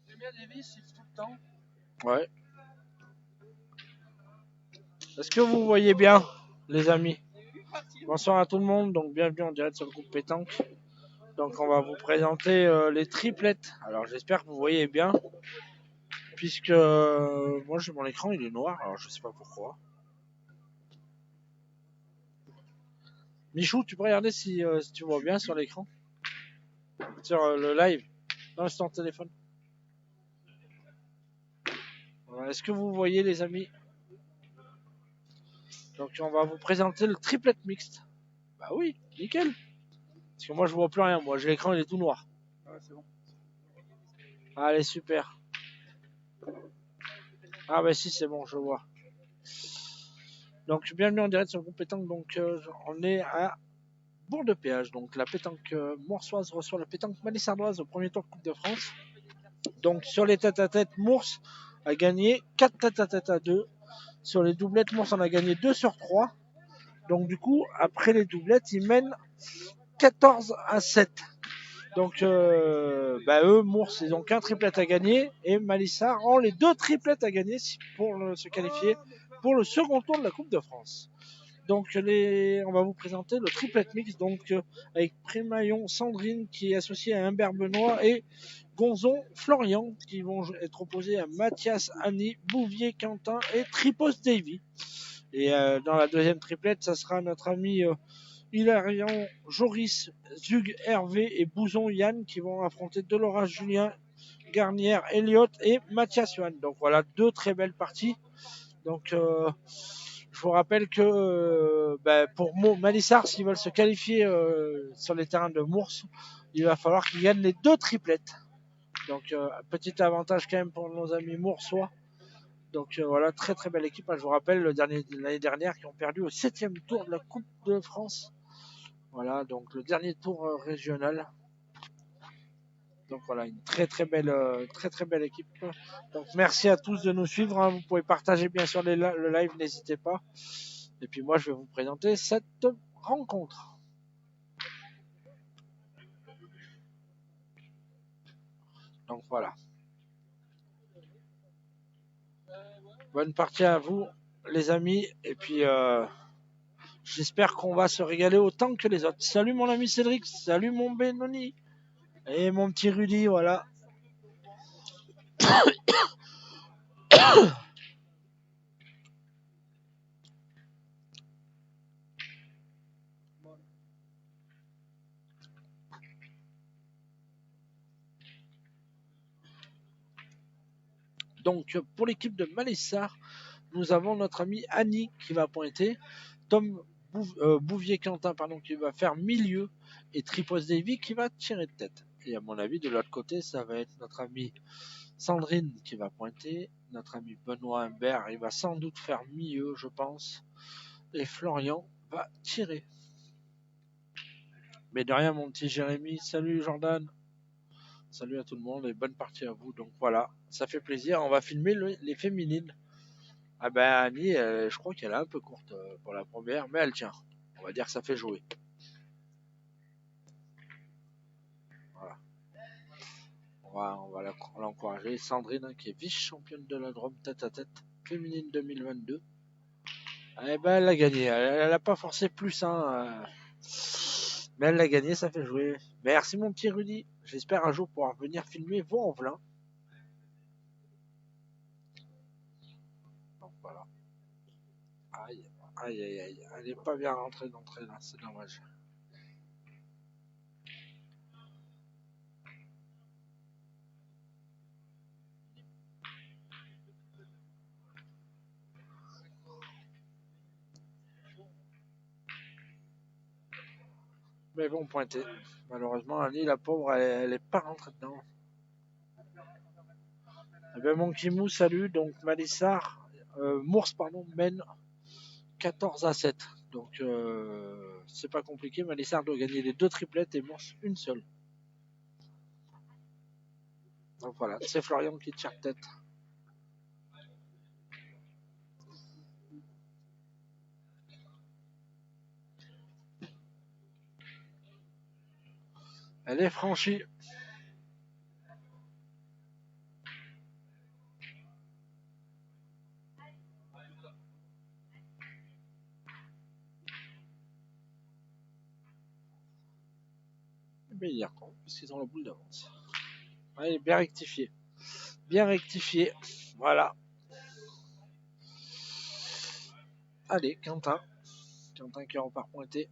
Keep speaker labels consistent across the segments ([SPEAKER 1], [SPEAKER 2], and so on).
[SPEAKER 1] J'aime bien Davis, il tout le temps.
[SPEAKER 2] Ouais. Est-ce que vous voyez bien, les amis? Bonsoir à tout le monde, donc bienvenue en direct sur le groupe Pétanque. Donc on va vous présenter les triplettes. Alors j'espère que vous voyez bien, puisque moi mon écran il est noir, alors je sais pas pourquoi. Michou, tu peux regarder si tu vois bien sur l'écran? Sur le live? Non, c'est ton téléphone. Voilà. Est-ce que vous voyez les amis? Donc on va vous présenter le triplet mixte. Bah oui, nickel. Parce que moi je vois plus rien, moi j'ai l'écran il est tout noir.
[SPEAKER 1] Ouais, c'est bon.
[SPEAKER 2] Allez, super. Ah bah si, c'est bon, je vois. Donc bienvenue en direct sur le groupe Pétanque. Donc on est à Bourg de Péage. Donc la pétanque morsoise reçoit la pétanque malissardoise au premier tour de Coupe de France. Donc sur les tête-à-tête, Mours a gagné 4 tête-à-tête à 2. Sur les doublettes, Mours en a gagné 2 sur 3. Donc du coup, après les doublettes, ils mènent 14 à 7. Donc eux, Mours, ils ont qu'un triplette à gagner et Malissard ont les 2 triplettes à gagner pour se qualifier pour le second tour de la Coupe de France. Donc on va vous présenter le triplet mix, donc avec Prémaillon Sandrine qui est associé à Humbert Benoît et Gonzon Florian qui vont être opposés à Mathias Annie, Bouvier Quentin et Tripos Davy. Et dans la deuxième triplette, ça sera notre ami Hilarion Joris, Zug Hervé et Bouzon Yann qui vont affronter Delora Julien, Garnière Elliott et Mathias Johan. Donc voilà, 2 très belles parties. Donc je vous rappelle que pour Malissard, s'ils veulent se qualifier sur les terrains de Mours, il va falloir qu'ils gagnent les 2 triplettes. Donc petit avantage quand même pour nos amis moursois. Donc voilà, très très belle équipe. Je vous rappelle l'année dernière qui ont perdu au 7e tour de la Coupe de France. Voilà, donc le dernier tour régional. Donc voilà, une très très belle équipe. Donc merci à tous de nous suivre. Hein. Vous pouvez partager bien sûr le live, n'hésitez pas. Et puis moi, je vais vous présenter cette rencontre. Donc voilà. Bonne partie à vous, les amis. Et puis j'espère qu'on va se régaler autant que les autres. Salut mon ami Cédric, salut mon Benoni. Et mon petit Rudy, voilà. Donc pour l'équipe de Malissard, nous avons notre ami Annie qui va pointer, Tom Bouvier-Quentin qui va faire milieu et Tripos Davy qui va tirer de tête. Et à mon avis, de l'autre côté, ça va être notre ami Sandrine qui va pointer, notre ami Benoît Humbert, il va sans doute faire milieu, je pense, et Florian va tirer. Mais de rien, mon petit Jérémy. Salut Jordan. Salut à tout le monde et bonne partie à vous. Donc voilà, ça fait plaisir. On va filmer les féminines. Ah ben Annie, je crois qu'elle est un peu courte pour la première, mais elle tient. On va dire que ça fait jouer. Voilà. On va l'encourager. Sandrine, qui est vice-championne de la Drôme tête à tête, féminine 2022. Eh ben, elle a gagné. Elle n'a pas forcé plus, hein. Mais elle l'a gagné, ça fait jouer. Merci mon petit Rudy. J'espère un jour pouvoir venir filmer Vaux-en-Velin. Donc voilà. Aïe, aïe, aïe, aïe. Elle n'est pas bien rentrée d'entrée là, c'est dommage. Mais bon, pointé. Malheureusement, Annie, la pauvre, elle est pas rentrée dedans. Eh ben, mon Kimou, salut. Donc, Malissard, Mours, mène 14-7. Donc c'est pas compliqué. Malissard doit gagner les 2 triplettes et Mours une seule. Donc voilà, c'est Florian qui tire tête. Elle est franchie. Mais il y a parce qu'ils ont la boule d'avance. Allez, bien rectifié. Bien rectifié. Voilà. Allez, Quentin. Quentin qui repart pointé.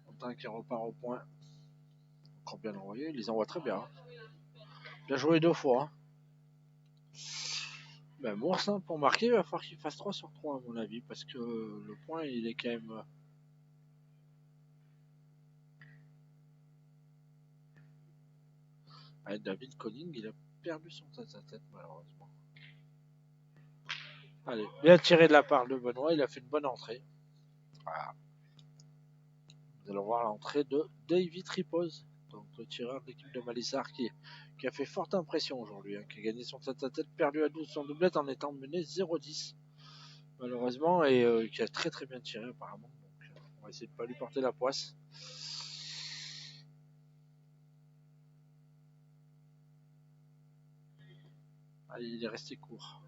[SPEAKER 2] Quentin qui repart au point. Encore bien envoyé. Il les envoie très bien. Bien joué 2 fois. Hein. Ben, Mours, hein, pour marquer, il va falloir qu'il fasse 3 sur 3 à mon avis. Parce que le point, il est quand même... Avec David Conning, il a perdu son tête-à-tête malheureusement. Allez, bien tiré de la part de Benoît, il a fait une bonne entrée. Voilà. Nous allons voir l'entrée de David Ripoz, donc le tireur de l'équipe de Malissard qui a fait forte impression aujourd'hui, hein, qui a gagné son tête-à-tête, perdu à 12 son doublette en étant mené 0-10 malheureusement et qui a très très bien tiré apparemment. Donc on va essayer de ne pas lui porter la poisse. Allez, il est resté court.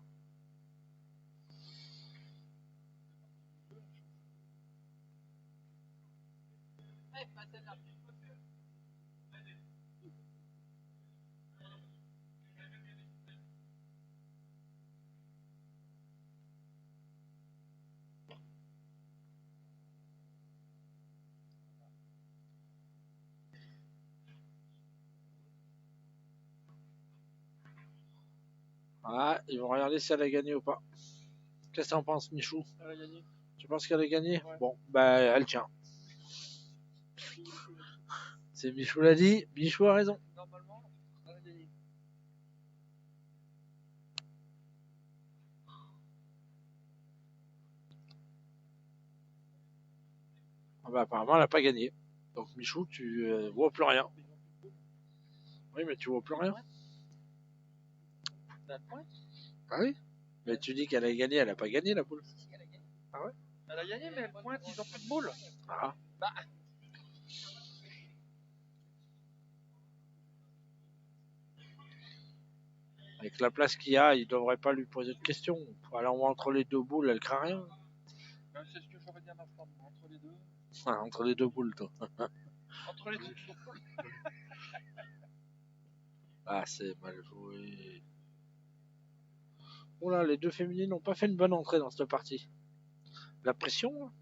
[SPEAKER 2] Ah, ils vont regarder si elle a gagné ou pas. Qu'est-ce que t'en penses, Michou? Elle a gagné. Tu penses qu'elle a gagné? Ouais. Bon, bah elle tient. C'est Michou l'a dit, Michou a raison. Normalement, elle a gagné. Ah bah apparemment elle n'a pas gagné. Donc Michou, tu vois plus rien. Oui, mais tu vois plus rien. Ah oui? Mais tu dis qu'elle a gagné, elle n'a pas gagné la boule. Ah ouais? Elle a gagné, mais elle pointe, ils ont plus de boule. Ah. Bah. Avec la place qu'il y a, il ne devrait pas lui poser de questions. Alors entre les 2 boules, elle craint rien. C'est ce que j'aurais dit à ma femme, entre les 2. Ah, entre les 2 boules, toi. Entre les 2 boules. Ah, c'est mal joué. Oula, les 2 féminines n'ont pas fait une bonne entrée dans cette partie. La pression, hein.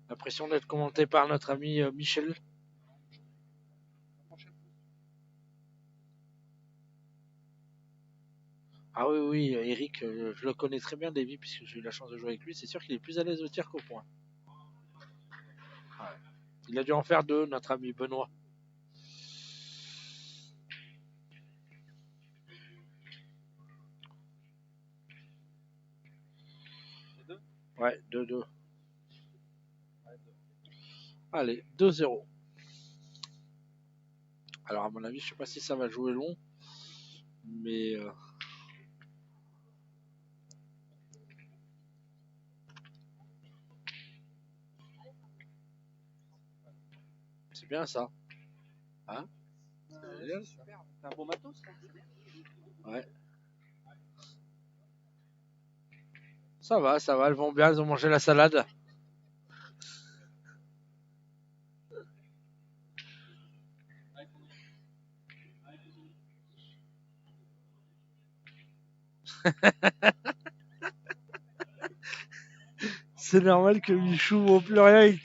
[SPEAKER 2] La pression d'être commentée par notre ami Michel. Ah oui, oui, Eric, je le connais très bien, Davy, puisque j'ai eu la chance de jouer avec lui. C'est sûr qu'il est plus à l'aise au tir qu'au point. Ouais. Il a dû en faire 2, notre ami Benoît. Ouais, 2-2. Allez, 2-0. Alors, à mon avis, je sais pas si ça va jouer long, mais c'est bien ça. Hein? C'est super. C'est un bon matos, ça. Ouais. Ça va, elles vont bien, elles ont mangé la salade. C'est normal que Michou vaut plus rien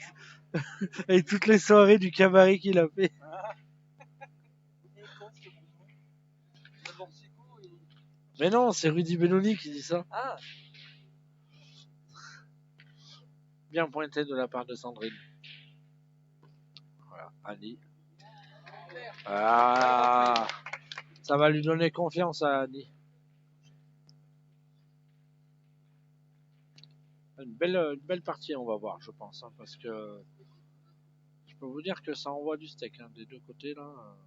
[SPEAKER 2] avec toutes les soirées du cabaret qu'il a fait. Mais non, c'est Rudy Benoni qui dit ça. Ah. Bien pointé de la part de Sandrine. Voilà, Annie. Ah, ça va lui donner confiance à Annie. Une belle partie, on va voir, je pense, hein, parce que je peux vous dire que ça envoie du steak hein, des deux côtés là.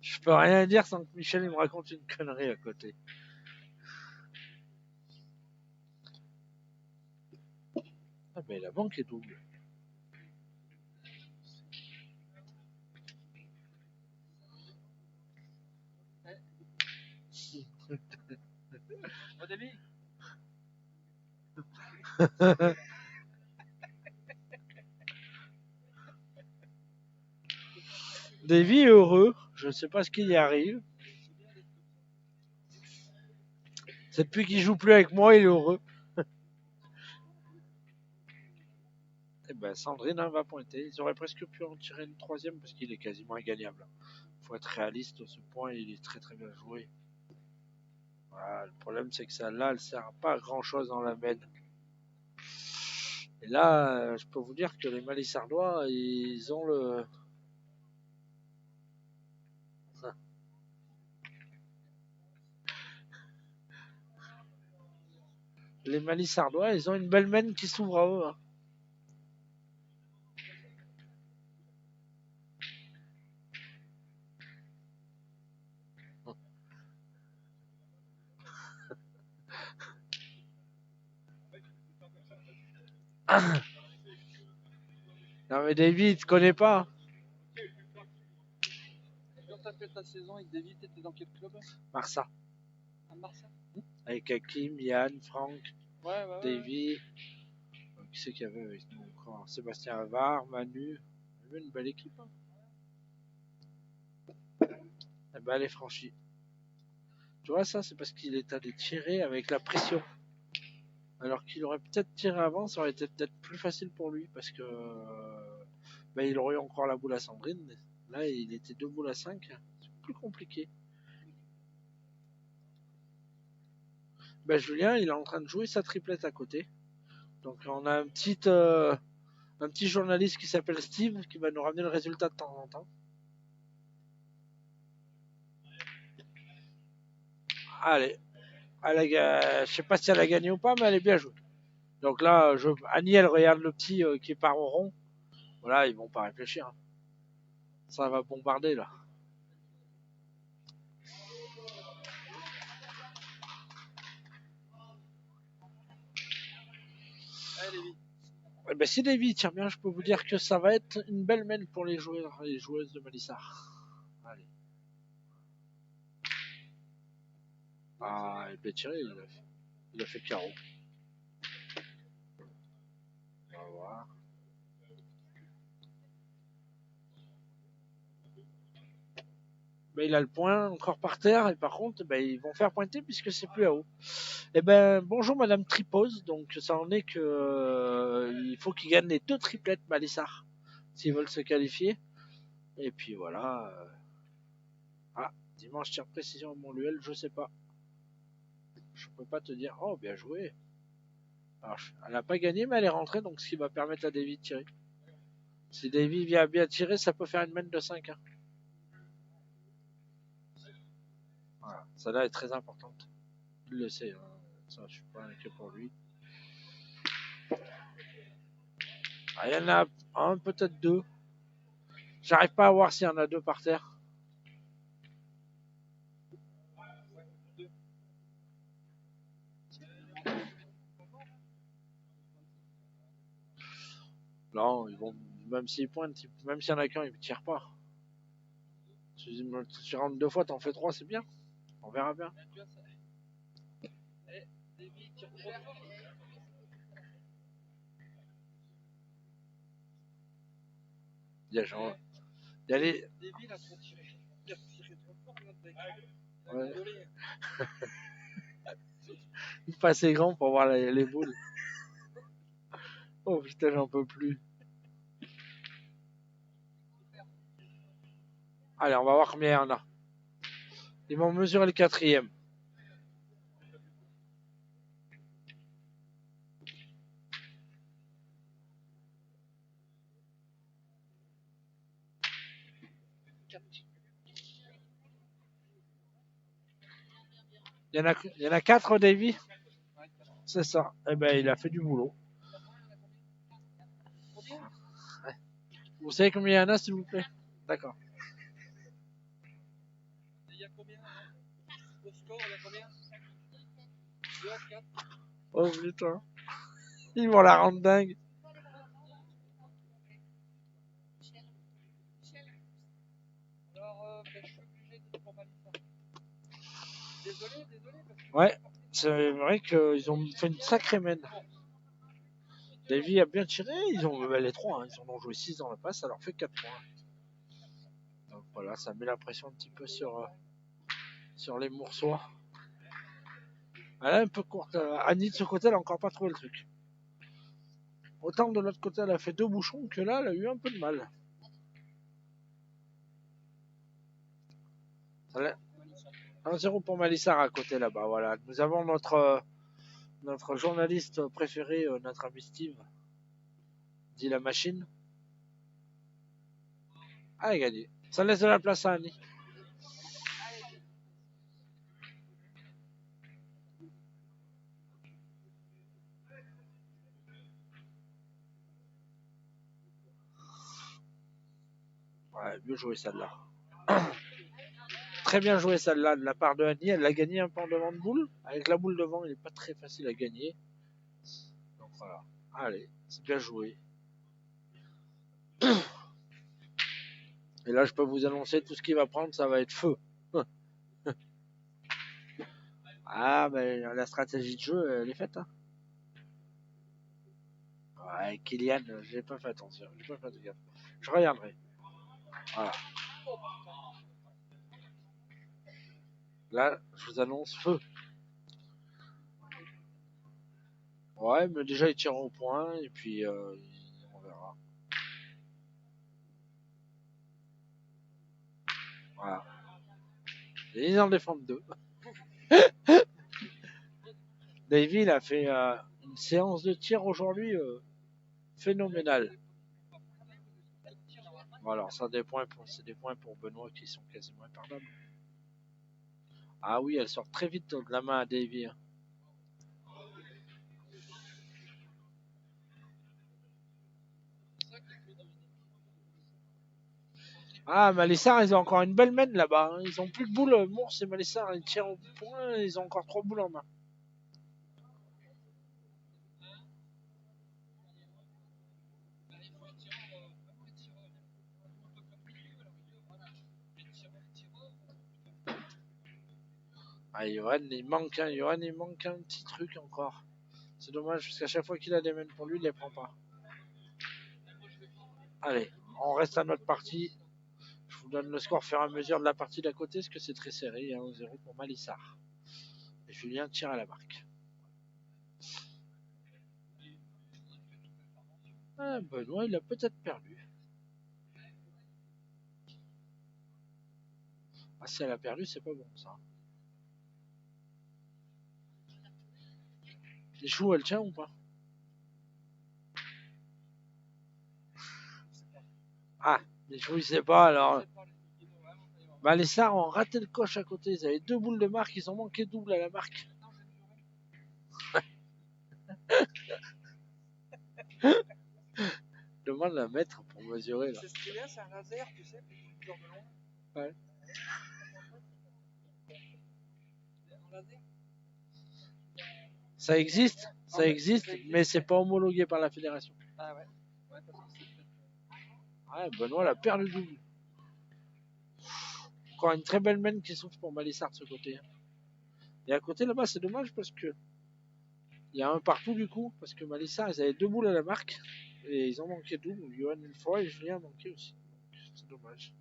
[SPEAKER 2] Je peux rien dire sans que Michel il me raconte une connerie à côté. Ah ben la banque est double. Davy est heureux, je ne sais pas ce qui y arrive. C'est depuis qu'il joue plus avec moi, il est heureux. Et ben Sandrine hein, va pointer. Ils auraient presque pu en tirer une troisième parce qu'il est quasiment ingagnable. Faut être réaliste à ce point, il est très très bien joué. Voilà, le problème c'est que celle-là, elle sert pas à grand chose dans la mène. Et là, je peux vous dire que les Malissardois, ils ont le. Les Malissardois, ils ont une belle mène qui s'ouvre à eux. Hein. Non mais David, tu connais pas.
[SPEAKER 1] Quand t'as fait ta saison avec David, t'étais dans quel club?
[SPEAKER 2] Marsa.
[SPEAKER 1] À Marseille.
[SPEAKER 2] Avec Hakim, Yann, Franck,
[SPEAKER 1] Ouais.
[SPEAKER 2] Davy. Qui c'est qu'il y avait avec nous encore? Sébastien Havard, Manu. Il y avait une belle équipe. Hein. Et ben elle est franchie. Tu vois, ça, c'est parce qu'il est allé tirer avec la pression. Alors qu'il aurait peut-être tiré avant, ça aurait été peut-être plus facile pour lui parce que ben, il aurait eu encore la boule à Sandrine. Là, il était 2 boules à 5. C'est plus compliqué. Ben, Julien, il est en train de jouer sa triplette à côté. Donc, on a un petit journaliste qui s'appelle Steve qui va nous ramener le résultat de temps en temps. Allez, je sais pas si elle a gagné ou pas, mais elle est bien jouée. Donc là, Annie, elle regarde le petit qui part au rond. Voilà, ils vont pas réfléchir. Hein. Ça va bombarder là.
[SPEAKER 1] Allez, Lévi.
[SPEAKER 2] Eh ben, si Davy tire bien, je peux vous dire que ça va être une belle mène pour les joueurs et les joueuses de Malissard. Allez. Ah, il peut tirer, il a fait carreau. On va voir. Ben, il a le point encore par terre et par contre, ben, ils vont faire pointer puisque c'est plus à haut. Eh ben, bonjour Madame Tripose. Donc, ça en est que il faut qu'ils gagnent les 2 triplettes Malissard s'ils veulent se qualifier. Et puis voilà. Ah, dimanche tir précision à Montluel, je sais pas. Je peux pas te dire. Oh, bien joué. Alors, elle n'a pas gagné, mais elle est rentrée, donc ce qui va permettre à Davy de tirer. Si Davy vient bien tirer, ça peut faire une mène de 5. Hein. Voilà. Celle-là est très importante. Il le sait. Hein. Ça, je suis pas inquiet pour lui. Ah, il y en a un, peut-être 2. J'arrive pas à voir s'il y en a 2 par terre. Non, ils vont, même s'ils pointent, même s'il y en a qu'un, ils ne tirent pas. Si tu rentres 2 fois, t'en fais 3, c'est bien. On verra bien. Il y a genre. Il y a les.
[SPEAKER 1] Davy, a trop tiré. Il a tiré trop fort, notre deck.
[SPEAKER 2] Ouais. Il est pas assez grand pour voir les boules. Oh putain, j'en peux plus. Allez, on va voir combien il y en a. Ils vont mesurer le 4e. Il y en a 4, Davy.
[SPEAKER 1] Ouais,
[SPEAKER 2] C'est ça. Eh ben, il a fait du boulot.
[SPEAKER 1] combien?
[SPEAKER 2] Vous savez combien il y en a, s'il vous plaît? D'accord.
[SPEAKER 1] Et il y a combien là? Au score, il y a combien? 2 à 4.
[SPEAKER 2] Oh putain. Ils vont la rendre dingue.
[SPEAKER 1] Alors, ben, je suis obligé de pour Malissa. Désolé, parce que
[SPEAKER 2] Ouais, c'est vrai qu'ils ont fait une sacrée mène. Davy a bien tiré. Ils ont les 3. Hein. Ils en ont joué 6 dans le pass. Ça leur fait 4 points. Donc voilà, ça met la pression un petit peu sur les Moursois. Elle est un peu courte. Annie de ce côté, elle a encore pas trouvé le truc. Autant de l'autre côté, elle a fait 2 bouchons que là, elle a eu un peu de mal. 1-0 pour Malissard à côté là-bas. Voilà. Nous avons notre journaliste préféré, notre ami Steve, dit la machine. Ah, il a gagné. Ça laisse de la place à Annie. Ouais, mieux joué celle-là. Très bien joué celle-là de la part de Annie. Elle a gagné un peu en devant de boule. Avec la boule devant, il n'est pas très facile à gagner. Donc voilà. Allez, c'est bien joué. Et là, je peux vous annoncer tout ce qu'il va prendre, ça va être feu. Ah, mais la stratégie de jeu, elle est faite. Hein. Ouais, Kylian, j'ai pas fait attention. J'ai pas fait gaffe. Je regarderai. Voilà. Là, je vous annonce feu. Ouais, mais déjà, ils tirent au point, et puis on verra. Voilà. Et ils en défendent 2. Davy, il a fait une séance de tir aujourd'hui phénoménale. Bon, alors, ça, c'est des points pour Benoît qui sont quasiment impardables. Ah oui, elle sort très vite de la main à Davy. Hein. Ah, Malissard, ils ont encore une belle mène là-bas. Hein. Ils ont plus de boules. Mours et Malissard, ils tirent au point. Ils ont encore 3 boules en main. Ah, Johan, il manque un petit truc encore. C'est dommage parce qu'à chaque fois qu'il a des mènes pour lui, il les prend pas. Allez, on reste à notre partie. Je vous donne le score au fur et à mesure de la partie d'à côté, parce que c'est très serré. 1-0 pour Malissard. Et Julien tire à la marque. Ah, Benoît, il a peut-être perdu. Ah, si elle a perdu, c'est pas bon ça. Les choux, elle tient ou pas? Ah, les choux, il sait pas alors. Malissard ont raté le coche à côté. Ils avaient 2 boules de marque, ils ont manqué double à la marque. Demande la mettre pour mesurer là.
[SPEAKER 1] C'est stylé, c'est un laser, tu sais, puis tu dors de loin.
[SPEAKER 2] Ouais.
[SPEAKER 1] Un laser.
[SPEAKER 2] Ça existe, mais c'est pas homologué par la fédération.
[SPEAKER 1] Ah ouais. Ouais, parce que c'est peut-être.
[SPEAKER 2] Ouais, Benoît l'a perdu double. Encore une très belle mène qui souffle pour Malissard de ce côté. Et à côté là-bas, c'est dommage parce que il y a un partout du coup, parce que Malissard, ils avaient 2 boules à la marque et ils ont manqué double. Johan une fois et Julien a manqué aussi. Donc c'est dommage.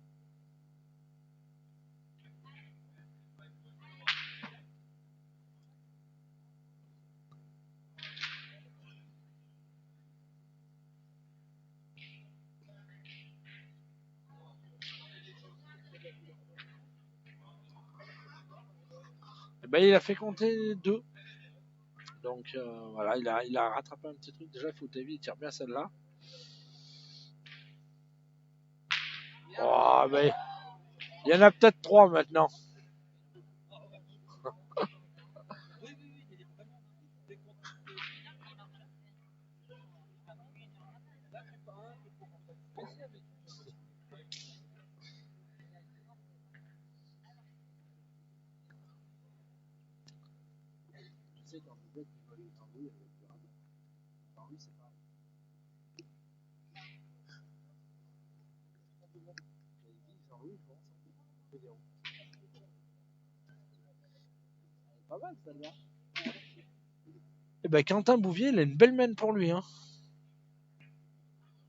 [SPEAKER 2] Et ben, il a fait compter 2. Donc voilà, il a rattrapé un petit truc. Déjà, Foutavi, il tire bien celle-là. Oh, ben, il y en a peut-être 3 maintenant. sais, quand vous êtes avec du radon. Oui, c'est pareil. Pas mal celle-là. Et ben Quentin Bouvier, il a une belle main pour lui. Hein.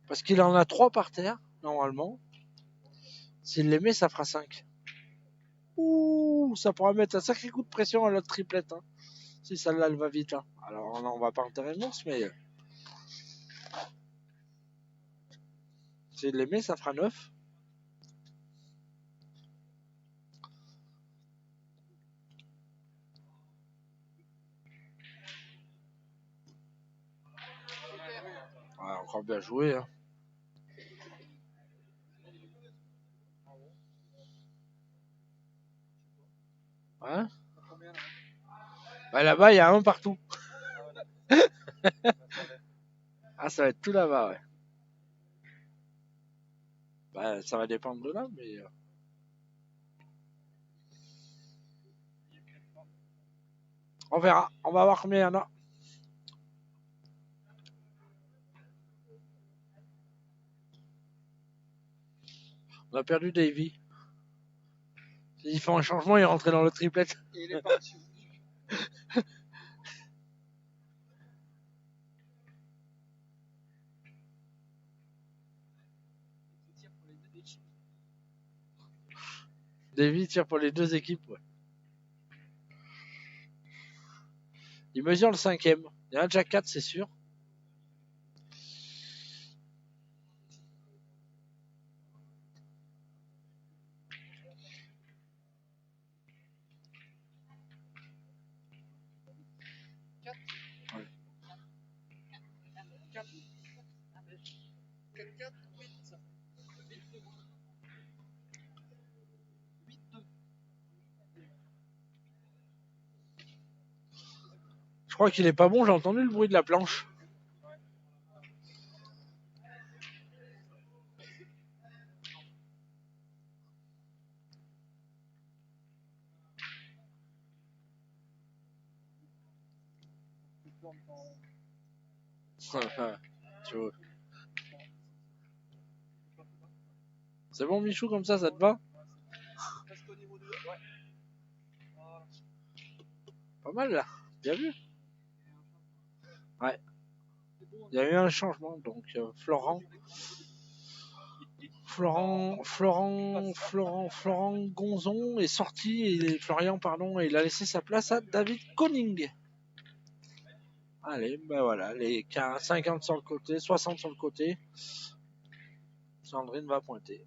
[SPEAKER 2] Parce qu'il en a 3 par terre, normalement. S'il les met, ça fera 5. Ouh, ça pourra mettre un sacré coup de pression à l'autre triplette. Hein. Si celle-là, elle va vite. Hein. Alors, non, on va pas enterrer le monstre, mais s'il les met, ça fera 9. Ouais, encore bien joué. Hein. Hein bah, là-bas, il y a un partout. Ah, ça va être tout là-bas, ouais. Bah, ça va dépendre de là, mais. On verra. On va voir combien il y en a. On a perdu Davy. Il fait un changement, il est rentré dans le triplette.
[SPEAKER 1] Et il est parti.
[SPEAKER 2] Davy tire pour les 2 équipes, ouais. Il mesure le 5ème. Il y en a déjà 4, c'est sûr. Je crois qu'il est pas bon, j'ai entendu le bruit de la planche. Tu vois. C'est bon, Michou, comme ça te va? Pas mal, là. Bien vu. Ouais. Il y a eu un changement, donc Florent Gonzon est sorti, et Florian, pardon, et il a laissé sa place à David Koning. Allez, ben voilà, les 50 sur le côté, 60 sur le côté. Sandrine va pointer.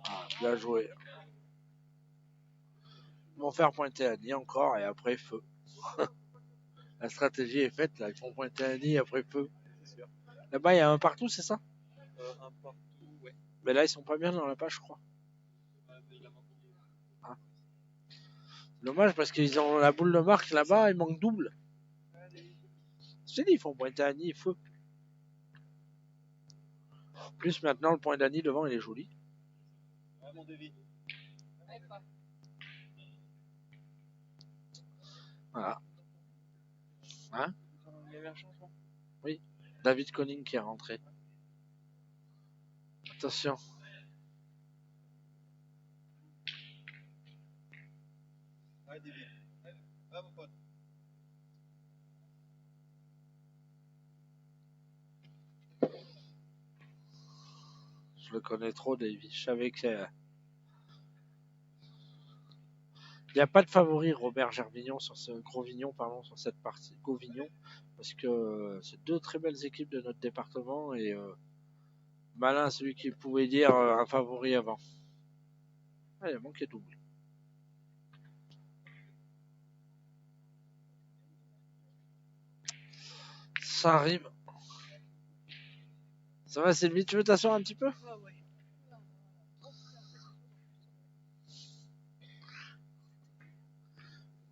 [SPEAKER 2] Ah, bien joué. Ils vont faire pointer Annie encore et après feu. La stratégie est faite, là. Ils font pointer Annie et après feu. Là-bas, il y a un partout, c'est ça?
[SPEAKER 1] Un partout, ouais.
[SPEAKER 2] Mais là, ils sont pas bien dans la page, je crois. Ah. Dommage parce qu'ils ont la boule de marque là-bas, il manque double. Je t'ai dit, ils font pointer Annie et feu. Plus maintenant, le point d'Annie devant, il est joli.
[SPEAKER 1] Ouais, mon devis.
[SPEAKER 2] Voilà. Hein?
[SPEAKER 1] Il y avait un changement.
[SPEAKER 2] Oui. David Koning qui est rentré. Attention.
[SPEAKER 1] Ouais, devis. Ouais, mon pote.
[SPEAKER 2] Je le connais trop, Davy. Je savais que. Il n'y a pas de favori Robert Gervignon sur ce Grovignon, pardon, sur cette partie. Gauvignon. Parce que c'est 2 très belles équipes de notre département et malin celui qui pouvait dire un favori avant. Ah, il a manqué double. Ça arrive. Ça va, Sylvie, tu veux t'asseoir un petit peu?
[SPEAKER 1] Ah, ouais.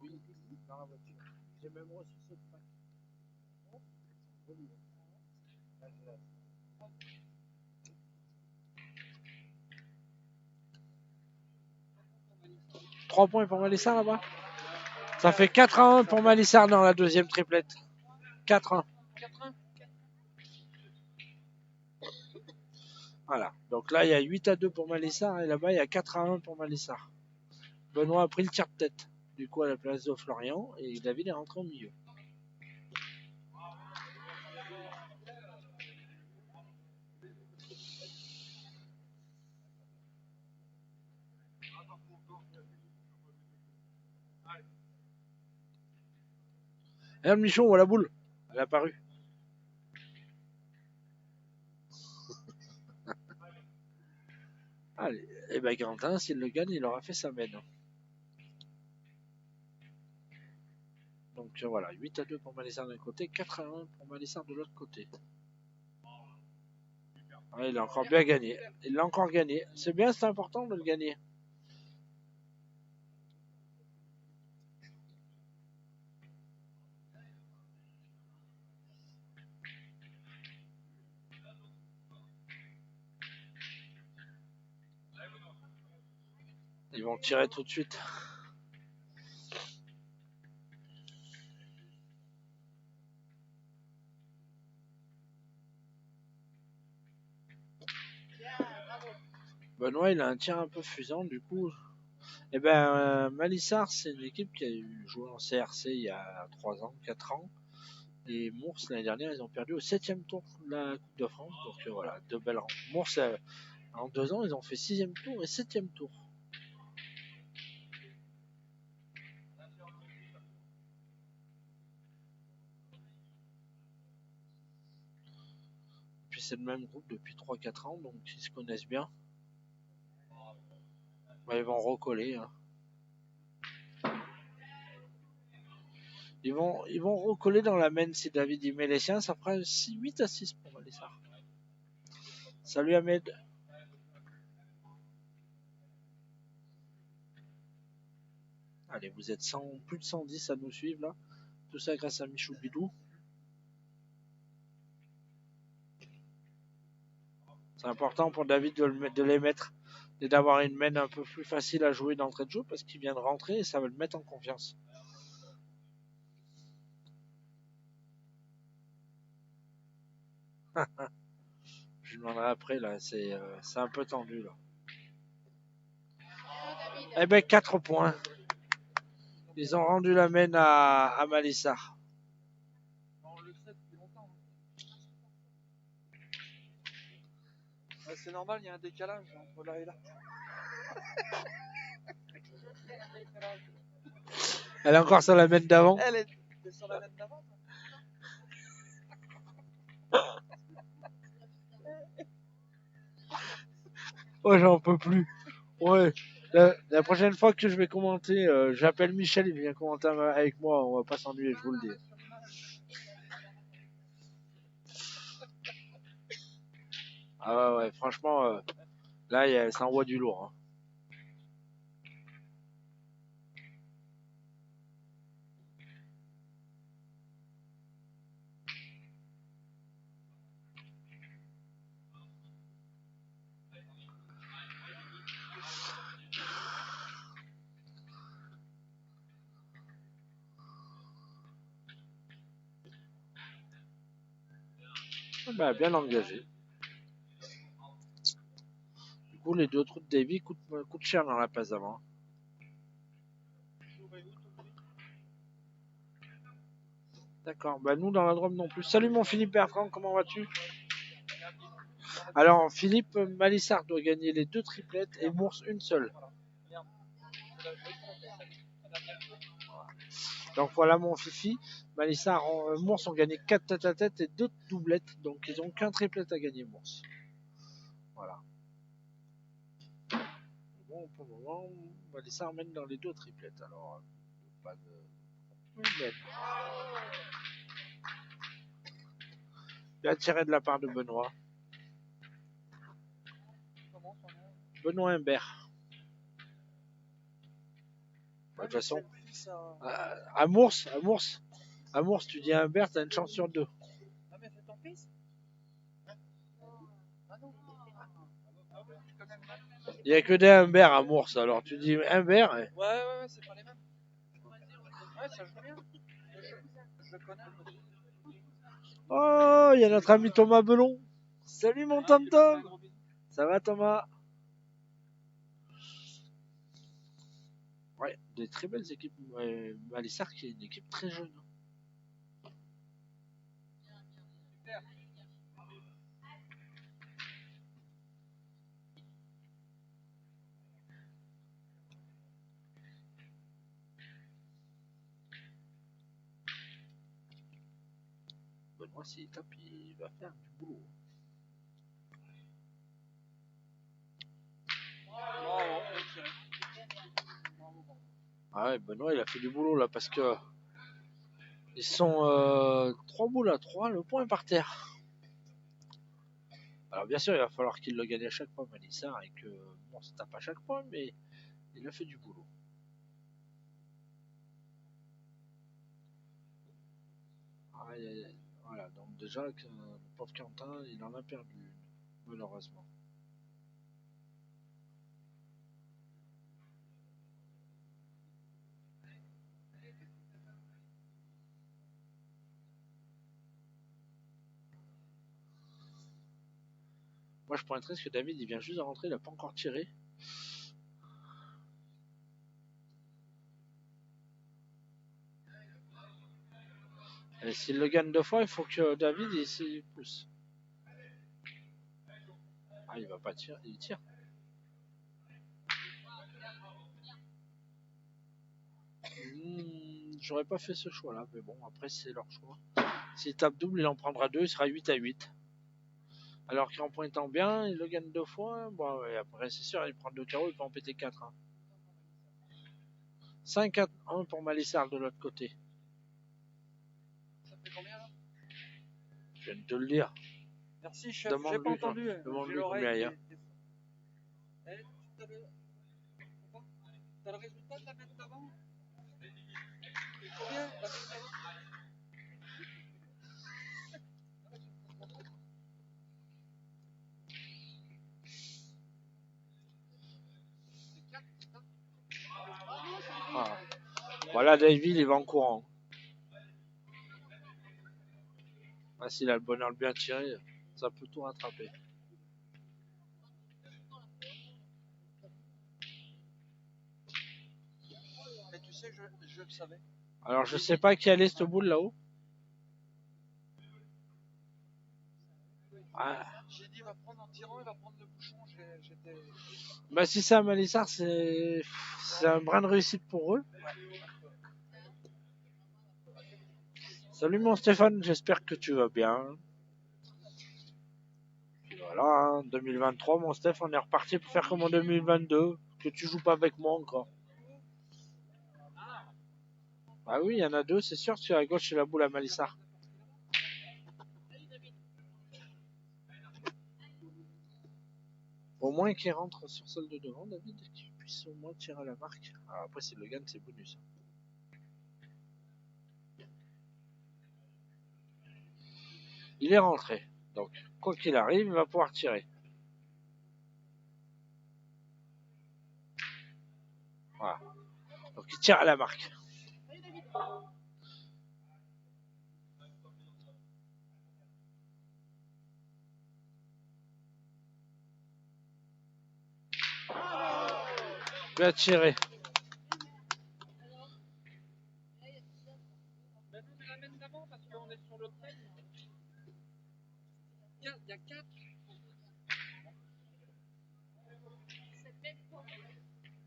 [SPEAKER 2] Oui, dans la voiture. J'ai même reçu ce pack. 3 points pour Malissard là-bas. Ça fait 4-1 pour Malissard dans la deuxième triplette. 4-1.
[SPEAKER 1] 4-1.
[SPEAKER 2] Voilà. Donc là, il y a 8-2 pour Malissard et là-bas, il y a 4-1 pour Malissard. Benoît a pris le tir de tête, du coup, à la place de Florian et David est rentré au milieu. Regarde Michon, on voit la boule. Elle est apparue. Allez, et ben Quentin, s'il le gagne, il aura fait sa mène. Donc voilà, 8-2 pour Malissard d'un côté, 4-1 pour Malissard de l'autre côté. Ouais, il a encore bien gagné. Il l'a encore gagné. C'est bien, c'est important de le gagner. Ils vont tirer tout de suite. Benoît, il a un tir un peu fusant, du coup. Eh ben, Malissard, c'est une équipe qui a joué en CRC il y a 3 ans, 4 ans. Et Mours, l'année dernière, ils ont perdu au 7e tour de la Coupe de France. Donc voilà, deux belles rangs. Mours, en 2 ans, ils ont fait 6e tour et 7e tour. Puis c'est le même groupe depuis 3-4 ans, donc ils se connaissent bien. Bah, ils vont recoller. Hein. Ils vont recoller dans la main si David y met les siens. Ça fera 8-6 pour Malissard. Salut Ahmed. Allez, vous êtes plus de 110 à nous suivre là. Tout ça grâce à Michou Bidou. C'est important pour David de les mettre et d'avoir une main un peu plus facile à jouer d'entrée de jeu parce qu'il vient de rentrer et ça va le mettre en confiance. Je lui demanderai après là, c'est un peu tendu là. Eh ben 4 points. Ils ont rendu la main à Malissard.
[SPEAKER 1] On le sait depuis longtemps. Ouais, c'est normal, il y a un décalage entre là et là.
[SPEAKER 2] Elle est encore sur la main d'avant.
[SPEAKER 1] Elle est sur la laine d'avant.
[SPEAKER 2] Oh, j'en peux plus. Ouais. La prochaine fois que je vais commenter, j'appelle Michel, il vient commenter avec moi, on va pas s'ennuyer, je vous le dis. Ah ouais, franchement, là, ça envoie du lourd. Hein. Bah, bien engagé. Du coup, les 2 trous de Davy coûtent cher dans la passe avant. D'accord, bah nous dans la Drôme non plus. Salut mon Philippe Bertrand, comment vas-tu? Alors Philippe Malissard doit gagner les 2 triplettes et Mours une seule. Donc voilà mon Fifi. Malissard, Mours ont gagné 4 tête-à-tête et 2 doublettes. Donc ils n'ont qu'un triplette à gagner Mours. Voilà. Bon, pour le moment, Malissard mène dans les 2 triplettes. Alors, pas de problème. Bien tiré de la part de Benoît. Benoît Humbert. De toute façon, à Mours, tu dis à Humbert, t'as une chance sur 2.
[SPEAKER 1] Ah mais c'est ton fils? Ah non. Je connais le mal.
[SPEAKER 2] Il n'y a que des Humbert à Mours, alors tu dis Humbert.
[SPEAKER 1] Ouais, c'est pas les mêmes. Ouais, ça joue bien. Je connais un peu.
[SPEAKER 2] Oh, il y a notre ami Thomas Belon. Salut mon Tom-Tom. Ça va Thomas? Ouais, des très belles équipes. Malissard qui est une équipe très jeune.
[SPEAKER 1] Super.
[SPEAKER 2] Benoît, s'il tape, il va faire du boulot.
[SPEAKER 1] Bravo,
[SPEAKER 2] Ah ouais, Benoît, il a fait du boulot là parce que ils sont 3 boules à 3, le point est par terre. Alors bien sûr, il va falloir qu'il le gagne à chaque fois, Malissard, et que bon, ça tape à chaque fois, mais il a fait du boulot. Voilà, donc déjà, le pauvre Quentin, il en a perdu une, malheureusement. Moi, je prends un risque que David, il vient juste de rentrer, il n'a pas encore tiré. Et s'il le gagne 2 fois, il faut que David, il pousse. Ah, il va pas tirer, il tire. J'aurais pas fait ce choix-là, mais bon, après, c'est leur choix. S'il tape double, il en prendra 2, il sera 8 à 8. Alors qu'en pointant bien, il le gagne 2 fois. Bon, ouais, après, c'est sûr, il prend 2 carreaux, il peut en péter 4. Hein. 5 à 1 pour Malissard de l'autre côté.
[SPEAKER 1] Ça fait combien là?
[SPEAKER 2] Je viens de te le dire.
[SPEAKER 1] Merci chef, j'ai pas entendu.
[SPEAKER 2] Demande-lui combien il y a.
[SPEAKER 1] T'as le résultat de la mène d'avant? Combien la mène d'avant?
[SPEAKER 2] Ah. Voilà, David, il va en courant. Ah, s'il a le bonheur de bien tirer, ça peut tout rattraper.
[SPEAKER 1] Mais tu sais, je le savais.
[SPEAKER 2] Alors, je sais pas qui allait cette boule là-haut. Ah.
[SPEAKER 1] J'ai dit, il va prendre en tirant, il va prendre le bouchon. J'étais.
[SPEAKER 2] Bah, si c'est à Malissard, c'est un brin de réussite pour eux. Salut mon Stéphane, j'espère que tu vas bien. Puis voilà, hein, 2023, mon Steph, on est reparti pour faire comme en 2022. Que tu joues pas avec moi encore. Ah oui, il y en a 2, c'est sûr, sur la gauche, c'est la boule à Malissard. Au moins qu'il rentre sur celle de devant, David, et qu'il puisse au moins tirer à la marque. Alors après, s'il le gagne, c'est bonus. Il est rentré. Donc, quoi qu'il arrive, il va pouvoir tirer. Voilà. Donc, il tire à la marque. Il va tirer.
[SPEAKER 1] Mais non, mais la mène d'avant parce qu'on est sur l'autre mène. Il y a 4.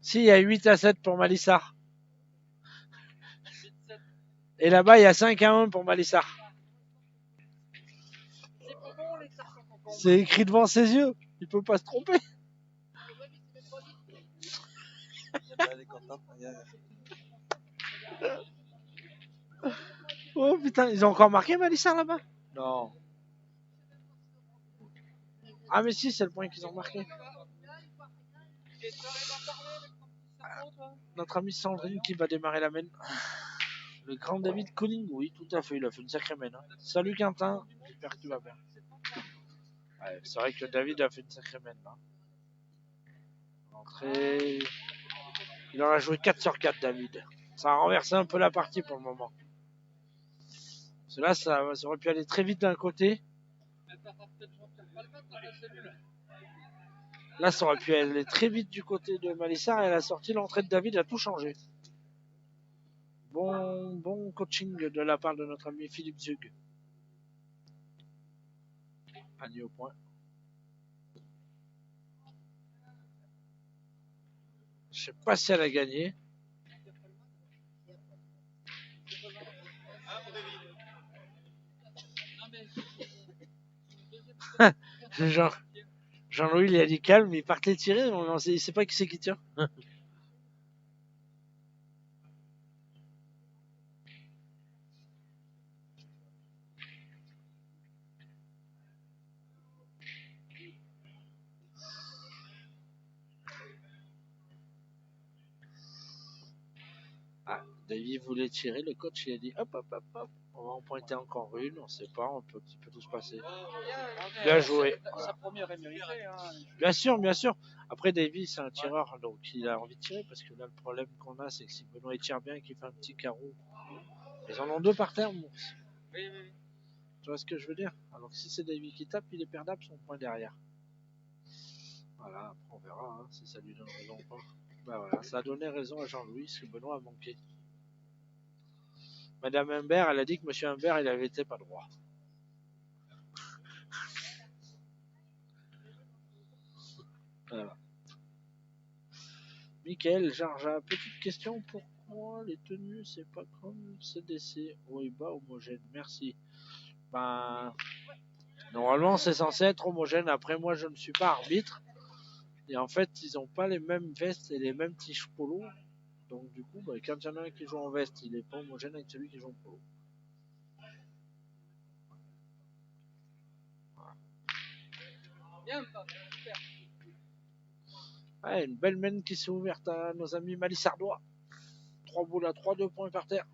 [SPEAKER 2] Si, il y a 8 à 7 pour Malissard. Et là-bas, il y a 5 à 1 pour Malissard. C'est écrit devant ses yeux. Il peut pas se tromper. Oh putain, ils ont encore marqué Malissard là-bas? Non. Ah mais si, c'est le point qu'ils ont marqué. Notre ami Sandrine qui va démarrer la mène. Le grand David Conning, oui, tout à fait, il a fait une sacrée mène. Hein. Salut Quentin, j'espère que tu vas bien. Ouais, c'est vrai que David a fait une sacrée mène là. Entrée. Il en a joué 4 sur 4, David. Ça a renversé un peu la partie pour le moment. Parce que là, ça aurait pu aller très vite d'un côté. Là, ça aurait pu aller très vite du côté de Malissard et à la sortie, l'entrée de David a tout changé. Bon coaching de la part de notre ami Philippe Zug. Panier au point. Je sais pas si elle a gagné. Jean-Louis, il a dit calme, il partait tirer, il sait pas qui c'est qui tire. Ah, Davy voulait tirer, le coach il a dit hop, on va en pointer encore une, on sait pas, il peut tout se passer. Bien joué.
[SPEAKER 1] Sa première est méritée. Hein.
[SPEAKER 2] Bien sûr. Après, Davy, c'est un tireur, donc il a envie de tirer, parce que là, le problème qu'on a, c'est que si Benoît il tire bien et qu'il fait un petit carreau, ils en ont 2 par terre, bon.
[SPEAKER 1] Oui.
[SPEAKER 2] Tu vois ce que je veux dire? Alors que si c'est Davy qui tape, il est perdable son point derrière. Voilà, après on verra hein, si ça lui donne raison ou pas. Bah voilà, ça a donné raison à Jean-Louis, parce que Benoît a manqué. Madame Humbert, elle a dit que Monsieur Humbert, il avait été pas droit. Voilà. Michael, Jarja, petite question, pourquoi les tenues, c'est pas comme CDC? Oui, bas homogène, merci. Ben, normalement, c'est censé être homogène. Après, moi, je ne suis pas arbitre. Et en fait, ils n'ont pas les mêmes vestes et les mêmes tiges polo. Donc, du coup, quand il y en a un qui joue en veste, il n'est pas homogène avec celui qui joue en polo.
[SPEAKER 1] Bien, super.
[SPEAKER 2] Ah, une belle main qui s'est ouverte à nos amis malissardois. 3 boules à 3, 2 points par terre.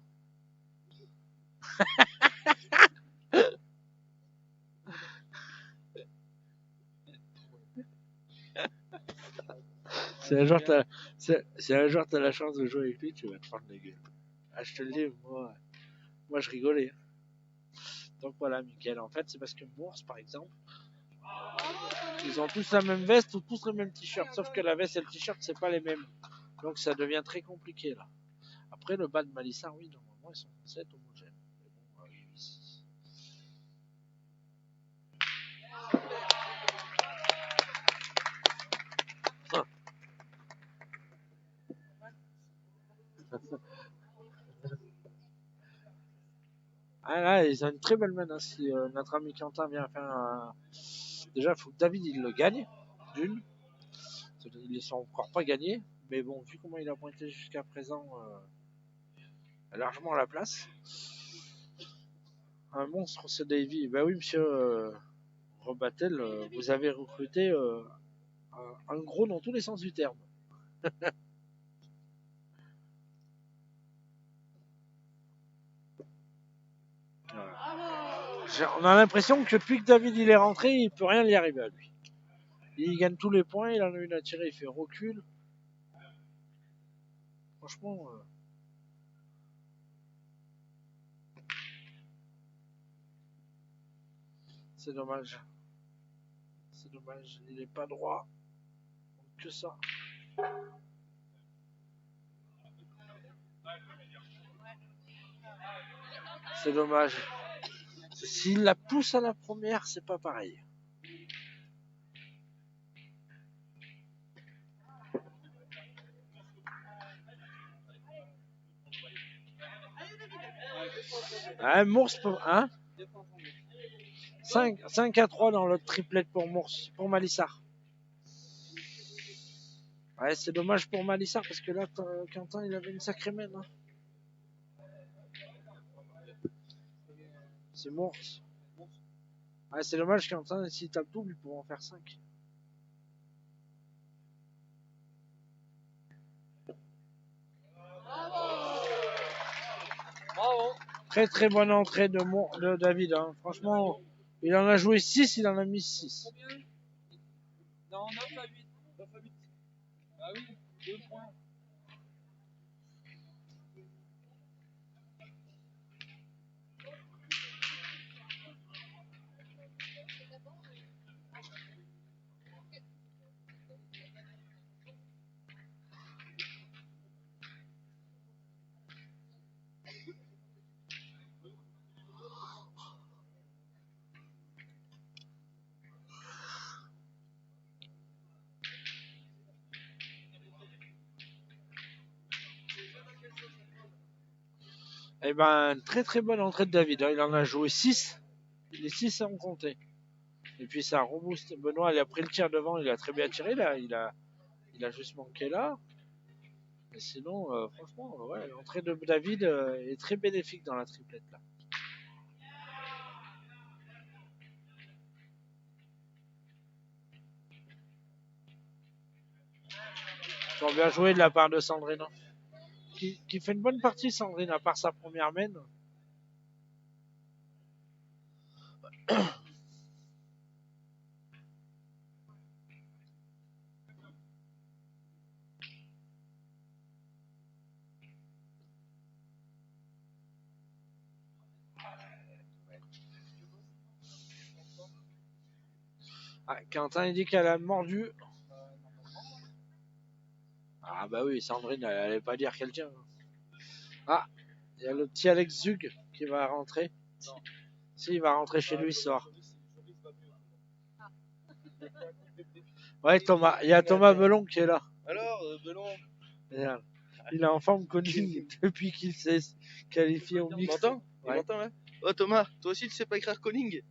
[SPEAKER 2] C'est un jour t'as la chance de jouer avec lui, tu vas te prendre la gueule. Ah, je te le dis, moi je rigolais. Donc voilà, Mickaël. En fait, c'est parce que Mours, par exemple, ils ont tous la même veste ou tous le même t-shirt. Sauf que la veste et le t-shirt, c'est pas les mêmes. Donc ça devient très compliqué là. Après, le bas de Malissard, oui, normalement, ils sont censés être homogènes. Mais bon, Ah là, ils ont une très belle main. Hein. Si notre ami Quentin vient faire un. Déjà, il faut que David il le gagne, d'une. Ils ne sont encore pas gagnés. Mais bon, vu comment il a pointé jusqu'à présent, largement à la place. Un monstre, ce Davy. Ben oui, monsieur Rebattel, vous avez recruté un gros dans tous les sens du terme. On a l'impression que depuis que David il est rentré, il peut rien y arriver à lui. Il gagne tous les points, il en a une à tirer, il fait recul. Franchement. C'est dommage. C'est dommage, il est pas droit. Que ça. C'est dommage. S'il la pousse à la première, c'est pas pareil. Ah, Mours, hein 5 à 3 dans le triplet pour Mours, pour Malissard. Ouais, c'est dommage pour Malissard parce que là, Quentin, il avait une sacrée main. Hein. C'est Mours. Ouais, c'est dommage, Quentin, s'il tape double, il pourra en faire 5.
[SPEAKER 1] Bravo.
[SPEAKER 2] Très très bonne entrée de David. Hein. Franchement, il en a joué 6, il en a mis 6.
[SPEAKER 1] Combien? Non, 9 à 8. 9 à 8. Ah oui, 2 points.
[SPEAKER 2] Eh ben, très très bonne entrée de David. Hein. Il en a joué 6. Les 6 sont comptés. Et puis ça rebooste. Benoît, il a pris le tir devant. Il a très bien tiré là. Il a juste manqué là. Mais sinon, franchement, ouais, l'entrée de David est très bénéfique dans la triplette là. Toujours bien joué de la part de Sandrine. Hein. Qui fait une bonne partie, Sandrine, à part sa première main. Ah, Quentin il dit qu'elle a mordu. Ah bah oui, Sandrine, elle allait pas dire qu'elle tient. Ah, il y a le petit Alex Zug qui va rentrer. Si, il va rentrer chez lui ce soir. Ouais, Thomas. Il y a Thomas Belon qui est là.
[SPEAKER 3] Alors, Belon,
[SPEAKER 2] il est en forme conning depuis qu'il s'est qualifié au
[SPEAKER 3] tu
[SPEAKER 2] mix.
[SPEAKER 3] m'entends? Tu
[SPEAKER 2] Ouais.
[SPEAKER 3] m'entends là? Oh Thomas, toi aussi tu sais pas écrire Conning?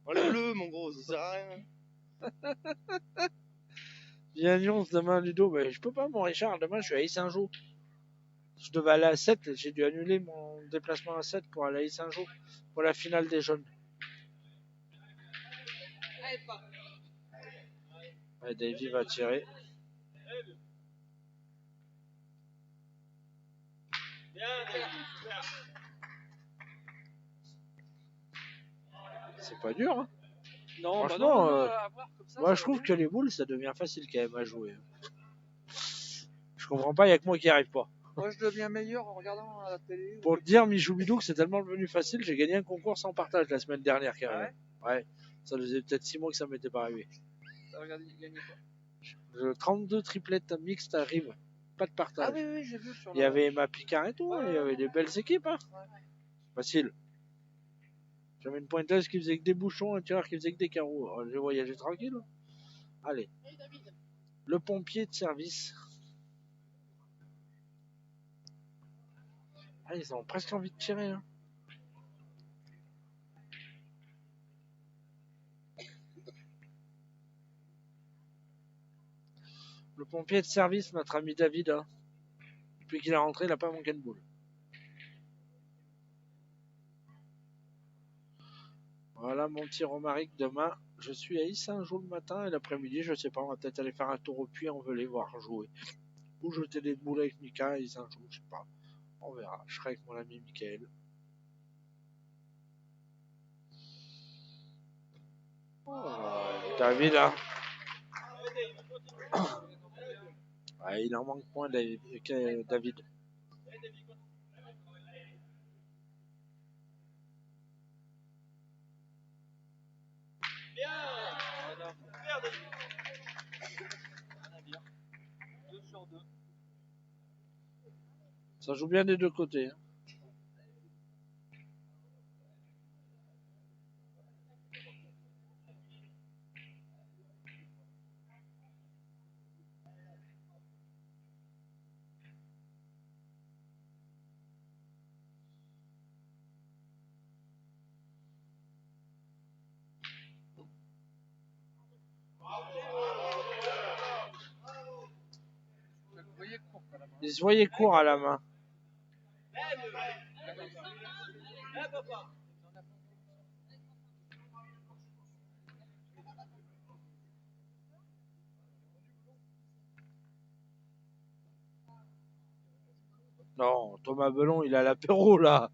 [SPEAKER 3] Enlève-le mon gros, ça sert à rien.
[SPEAKER 2] Viens Nyons demain Ludo, mais je peux pas mon Richard, demain je suis à Saint-Jean. Je devais aller à 7, j'ai dû annuler mon déplacement à 7 pour aller à Saint-Jean pour la finale des jeunes. Ouais, Davy va tirer. C'est pas dur, hein.
[SPEAKER 1] Non,
[SPEAKER 2] franchement,
[SPEAKER 1] bah non, à voir comme ça,
[SPEAKER 2] moi
[SPEAKER 1] ça
[SPEAKER 2] je
[SPEAKER 1] va
[SPEAKER 2] trouve
[SPEAKER 1] bien.
[SPEAKER 2] que les boules ça devient facile quand même à jouer. Je comprends pas, il y a que moi qui n'y arrive pas.
[SPEAKER 1] Moi, je deviens meilleur en regardant à la télé.
[SPEAKER 2] Pour te dire, Michou Bidou, que c'est tellement devenu facile, j'ai gagné un concours sans partage la semaine dernière.
[SPEAKER 1] Ah ouais?
[SPEAKER 2] Ouais, ça faisait peut-être 6 mois que ça m'était pas arrivé.
[SPEAKER 1] T'as regardé, gagné quoi?
[SPEAKER 2] Le 32 triplettes mixtes arrive, pas de partage.
[SPEAKER 1] Ah oui, oui, j'ai vu sur
[SPEAKER 2] Il y avait Emma Picard et tout,
[SPEAKER 1] Ouais,
[SPEAKER 2] il y avait des belles équipes. Hein.
[SPEAKER 1] Ouais.
[SPEAKER 2] Facile. J'avais une pointeuse qui faisait que des bouchons, un tireur qui faisait que des carreaux. Alors, j'ai voyagé tranquille. Allez. Le pompier de service. Ah, ils ont presque envie de tirer. Hein. Le pompier de service, notre ami David, hein. Depuis qu'il est rentré, il n'a pas manqué de boule. Voilà mon petit Romaric. Demain, je suis à Yssingeaux le matin et l'après-midi, je sais pas, on va peut-être aller faire un tour au puits en Velay, voir jouer. Ou jeter des boules avec Mika à Yssingeaux, je sais pas. On verra. Je serai avec mon ami Mickaël. David, hein. Ouais, il en manque point, David. Ça joue bien des deux côtés. Hein. Ils se voyaient court à la main. Non, Thomas Belon, il a l'apéro là.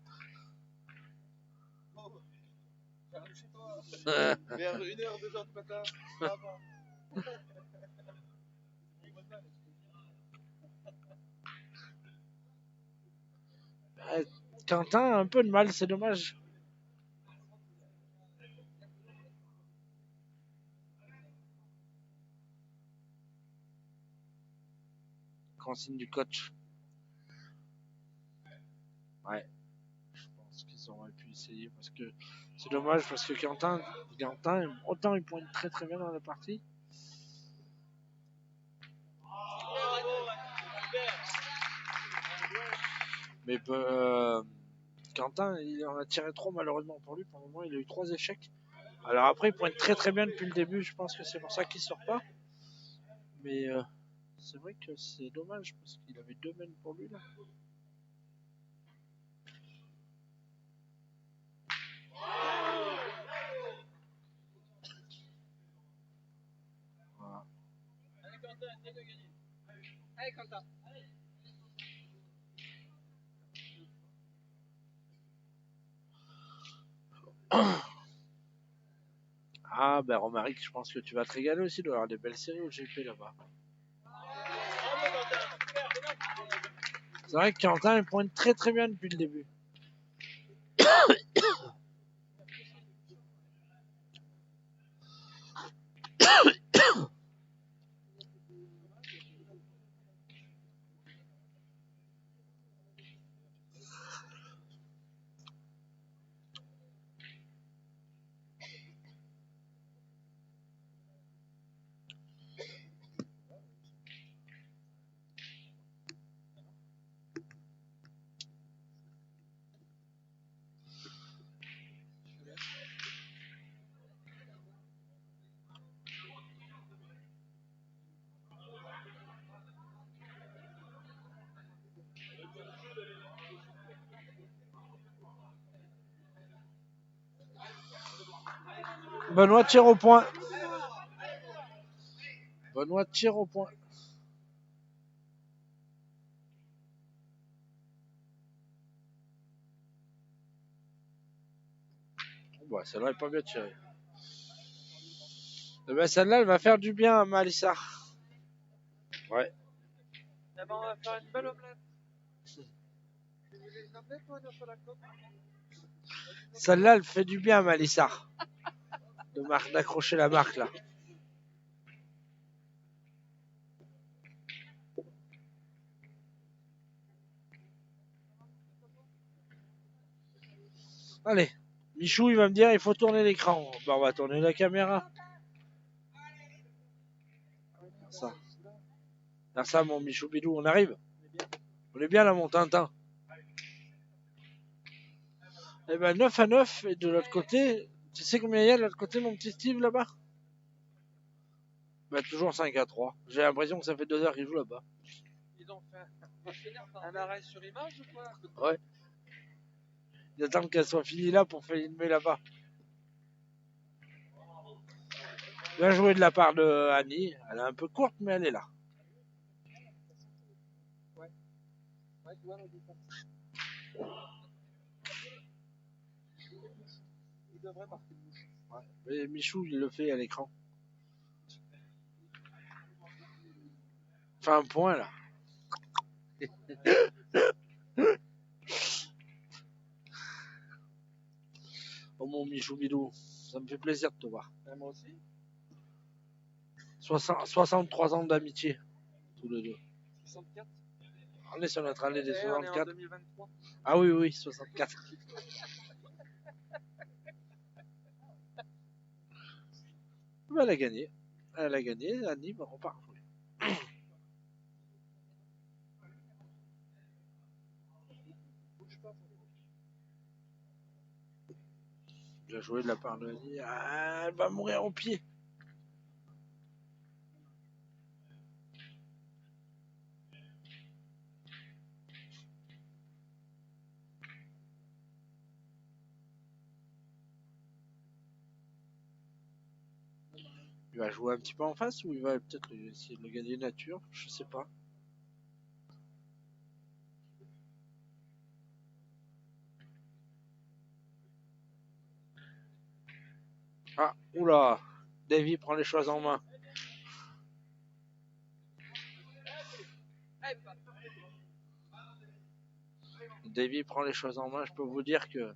[SPEAKER 3] Vers 1h, 2h du matin.
[SPEAKER 2] Quentin a un peu de mal, c'est dommage. Consigne du coach. Ouais. Je pense qu'ils auraient pu essayer parce que c'est dommage parce que Quentin, autant il pointe très très bien dans la partie. Mais Quentin, il en a tiré trop malheureusement pour lui. Pour le moment, il a eu 3 échecs. Alors après, il pointe très très bien depuis le début. Je pense que c'est pour ça qu'il sort pas. Mais c'est vrai que c'est dommage parce qu'il avait 2 mènes pour lui là. Voilà.
[SPEAKER 1] Allez Quentin, essaye de gagner. Allez Quentin.
[SPEAKER 2] Ah ben Romaric, je pense que tu vas te régaler aussi. Il doit y avoir des belles séries au GP là-bas. C'est vrai que Quentin il pointe très très bien depuis le début. Benoît tire au point. Benoît tire au point. Bon, celle-là est pas bien tirée. Eh ben, celle-là, elle va faire du bien à Malissa. Ouais.
[SPEAKER 1] Eh ben, on va faire une belle omelette. Tu veux les omelettes, toi, sur la coque?
[SPEAKER 2] Celle-là, elle fait du bien à Malissa. D'accrocher la marque là. Allez, Michou, il va me dire il faut tourner l'écran. Bah, on va tourner la caméra. Ça. Là, ça, mon Michou Bidou, on arrive. On est bien là, mon Tintin. Eh ben, 9 à 9. Et de l'autre côté, tu sais combien il y a de l'autre côté, mon petit Steve, là-bas? Ben, toujours 5 à 3. J'ai l'impression que ça fait 2 heures qu'ils jouent là-bas.
[SPEAKER 1] Ils ont fait un arrêt sur image ou quoi?
[SPEAKER 2] Ouais. Il attend qu'elle soit finie là pour filmer là-bas. Bien joué de la part de Annie. Elle est un peu courte, mais elle est là.
[SPEAKER 1] Ouais, tu vois, il devrait marquer le bouchon.
[SPEAKER 2] Ouais. Mais Michou, il le fait à l'écran. Fait un point là. Oh mon Michou Bidou, ça me fait plaisir de te voir.
[SPEAKER 1] Et moi aussi.
[SPEAKER 2] 63 ans d'amitié, tous les deux.
[SPEAKER 1] 64.
[SPEAKER 2] On est sur notre année des
[SPEAKER 1] On est en
[SPEAKER 2] 64.
[SPEAKER 1] 2023.
[SPEAKER 2] Ah oui, oui, 64. Elle a gagné. Elle a gagné, Annie va repart. Bien joué de la part de Annie. Ah, elle va mourir au pied. Il va jouer un petit peu en face ou il va peut-être essayer de le gagner nature, je sais pas. Ah, oula, Davy prend les choses en main. Davy prend les choses en main, je peux vous dire que...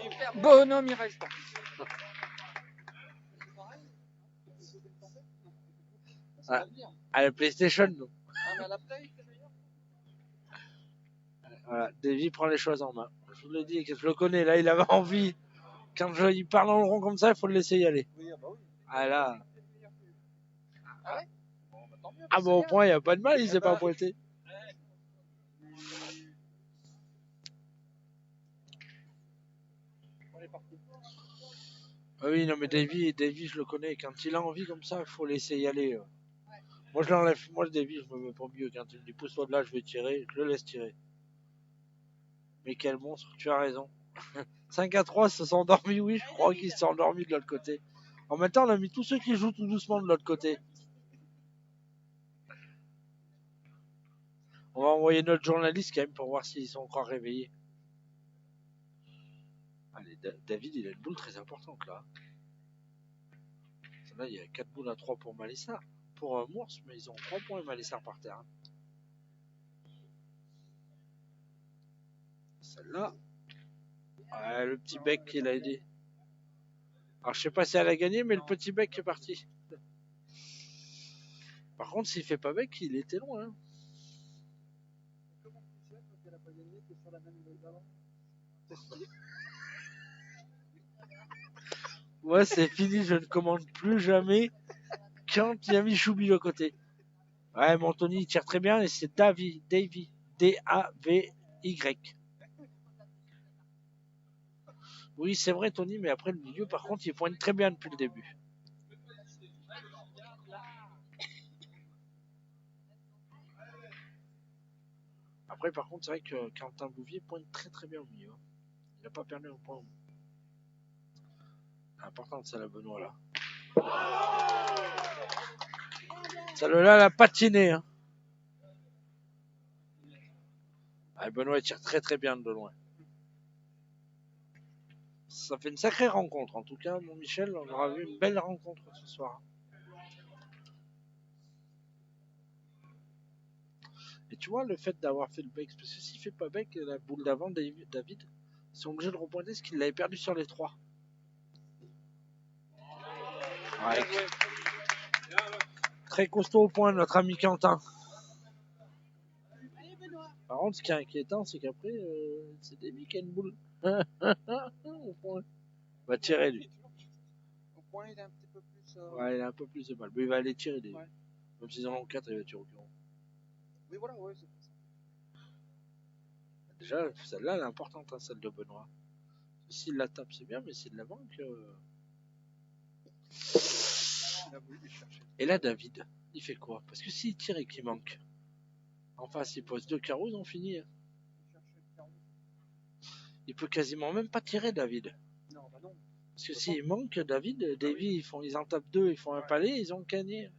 [SPEAKER 1] Super, bonhomme, il reste.
[SPEAKER 2] Ah, à la PlayStation, non.
[SPEAKER 1] Ah, mais à la Play, c'est meilleur.
[SPEAKER 2] Voilà, Davy prend les choses en main. Je vous l'ai dit, que je le connais, là, il avait envie. Quand il parle en rond comme ça, il faut le laisser y aller.
[SPEAKER 1] Oui, ah bah oui.
[SPEAKER 2] Ah là...
[SPEAKER 1] Ah ouais? Bon, bah tant mieux.
[SPEAKER 2] Ah bon, au point, il n'y a pas de mal, il s'est pas
[SPEAKER 1] bah,
[SPEAKER 2] pointé.
[SPEAKER 1] On est parti.
[SPEAKER 2] Ah oui, non, mais Davy, je le connais. Quand il a envie comme ça, il faut laisser y aller. Moi, je l'enlève. Moi, Davy, je me mets pas mieux. Quand il me dit pousse-toi de là, je vais tirer, je le laisse tirer. Mais quel monstre, tu as raison. 5-3, ils se sont endormis, oui, je crois qu'ils se sont endormis de l'autre côté. En même temps, on a mis tous ceux qui jouent tout doucement de l'autre côté. On va envoyer notre journaliste quand même pour voir s'ils sont encore réveillés. Allez, David, il a une boule très importante là. Là, il y a 4 boules à 3 pour Malissard. Pour Mours, mais ils ont 3 points Malissard par terre. Celle-là. Ouais, le petit bec qui l'a aidé. Alors, je sais pas si elle a gagné, mais le petit bec est parti. Par contre, s'il fait pas bec, il était loin. Hein.
[SPEAKER 1] Comment tu sais qu'elle a pas gagné, t'es sur la même d'avant?
[SPEAKER 2] Ouais, c'est fini, je ne commande plus jamais quand il y a Michoubi de côté. Ouais, mon Tony, il tire très bien et c'est Davy. D-A-V-Y. Oui, c'est vrai, Tony, mais après le milieu, par contre, il pointe très bien depuis le début. Après, par contre, c'est vrai que Quentin Bouvier pointe très très bien au milieu. Il n'a pas perdu un point. Importante, celle-là, Benoît, là. Celle-là, elle a patiné. Hein. Ah, Benoît, il tire très très bien de loin. Ça fait une sacrée rencontre. En tout cas, mon Michel, on aura vu une belle rencontre ce soir. Et tu vois, le fait d'avoir fait le bec, parce que s'il fait pas bec, la boule d'avant, David, ils sont obligés de repointer ce qu'il avait perdu sur les 3. Ouais. Très costaud au point, notre ami Quentin. Par contre, ce qui est inquiétant, c'est qu'après, c'est Davy qui a une boule. Au point. Va tirer, lui.
[SPEAKER 1] Au point, il est un petit peu plus.
[SPEAKER 2] Ouais, il a un peu plus de balles. Mais il va aller tirer, Davy.
[SPEAKER 1] Ouais.
[SPEAKER 2] Même s'ils en ont 4, il va tirer au bureau.
[SPEAKER 1] Oui, voilà, ouais, c'est ça.
[SPEAKER 2] Déjà, celle-là, elle est importante, hein, celle de Benoît. S'il la tape, c'est bien, mais s'il la manque. Et là, David, il fait quoi? Parce que s'il tire et qu'il manque, en face, il pose 2 carreaux, ils ont fini. Hein. Il peut quasiment même pas tirer, David.
[SPEAKER 1] Non, bah non.
[SPEAKER 2] Parce que s'il manque, David, Davy, ils en tapent 2, ils font un palais, ils ont gagné.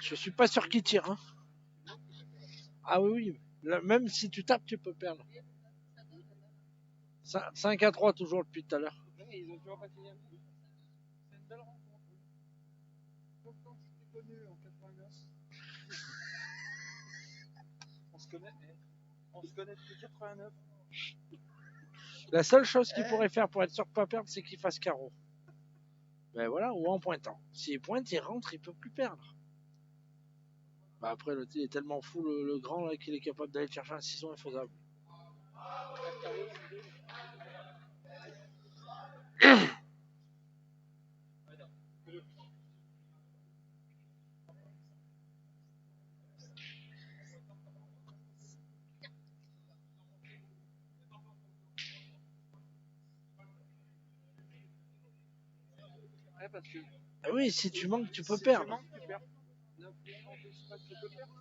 [SPEAKER 2] Je suis pas sûr qu'il tire. Hein. Ah oui, oui. Là, même si tu tapes, tu peux perdre. 5-3 toujours depuis tout à l'heure.
[SPEAKER 1] Ils ont toujours pas fini. C'est une belle rencontre. Comme quand je t'ai connu en 89. On se connaît depuis 89.
[SPEAKER 2] La seule chose qu'il pourrait faire pour être sûr de pas perdre, c'est qu'il fasse carreau. Ben voilà, ou en pointant. S'il pointe, il rentre, il peut plus perdre. Bah après, l'autre, il est tellement fou, le grand, là, qu'il est capable d'aller chercher un ciseau infaisable.
[SPEAKER 1] Ouais, parce que.
[SPEAKER 2] Ah oui, si tu manques, tu peux perdre.
[SPEAKER 1] Tu manques, tu perds. Tu peux perdre.